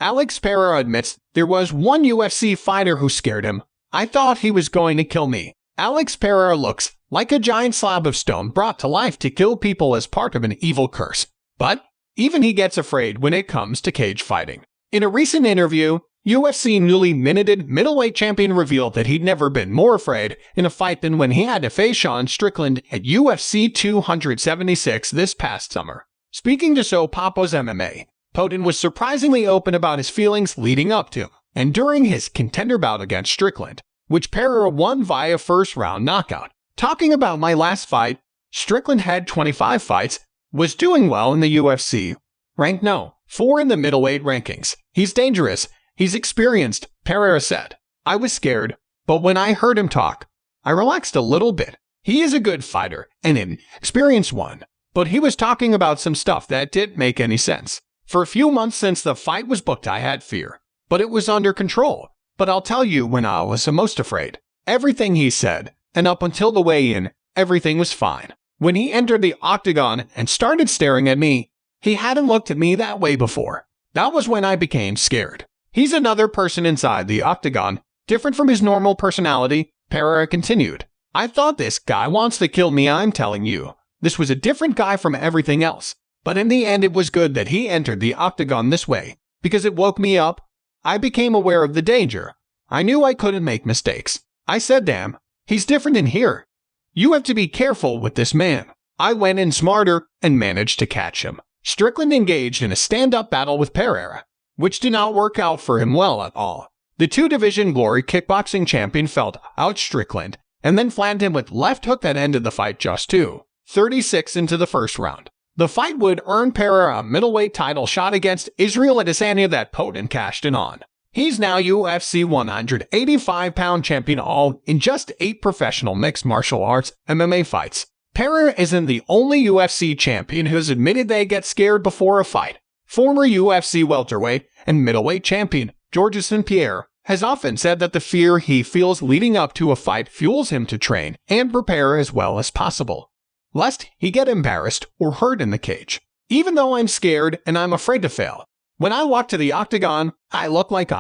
Alex Pereira admits there was one UFC fighter who scared him. I thought he was going to kill me. Alex Pereira looks like a giant slab of stone brought to life to kill people as part of an evil curse. But even he gets afraid when it comes to cage fighting. In a recent interview, UFC newly minted middleweight champion revealed that he'd never been more afraid in a fight than when he had to face Sean Strickland at UFC 276 this past summer. Speaking to So Papo's MMA, Poten was surprisingly open about his feelings leading up to and during his contender bout against Strickland, which Pereira won via first-round knockout. Talking about my last fight, Strickland had 25 fights, was doing well in the UFC, ranked No. 4 in the middleweight rankings. He's dangerous. He's experienced, Pereira said. I was scared, but when I heard him talk, I relaxed a little bit. He is a good fighter and an experienced one, but he was talking about some stuff that didn't make any sense. For a few months since the fight was booked, I had fear, but it was under control. But I'll tell you when I was the most afraid. Everything he said, and up until the weigh-in, everything was fine. When he entered the octagon and started staring at me, he hadn't looked at me that way before. That was when I became scared. He's another person inside the octagon, different from his normal personality, Pereira continued. I thought this guy wants to kill me, I'm telling you. This was a different guy from everything else. But in the end, it was good that he entered the octagon this way, because it woke me up. I became aware of the danger. I knew I couldn't make mistakes. I said, damn, he's different in here. You have to be careful with this man. I went in smarter and managed to catch him. Strickland engaged in a stand-up battle with Pereira, which did not work out for him well at all. The two-division Glory kickboxing champion felt out Strickland and then flattened him with left hook that ended the fight just 2:36 into the first round. The fight would earn Pereira a middleweight title shot against Israel Adesanya that Poten cashed in on. He's now UFC 185-pound champion, all in just 8 professional mixed martial arts MMA fights. Pereira isn't the only UFC champion who's admitted they get scared before a fight. Former UFC welterweight and middleweight champion Georges St-Pierre has often said that the fear he feels leading up to a fight fuels him to train and prepare as well as possible, lest he get embarrassed or hurt in the cage. Even though I'm scared and I'm afraid to fail, when I walk to the octagon, I look like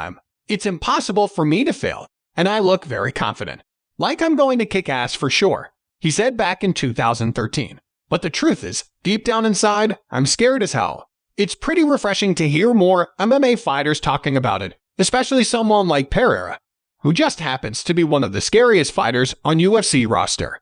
it's impossible for me to fail, and I look very confident, like I'm going to kick ass for sure, he said back in 2013. But the truth is, deep down inside, I'm scared as hell. It's pretty refreshing to hear more MMA fighters talking about it, especially someone like Pereira, who just happens to be one of the scariest fighters on UFC roster.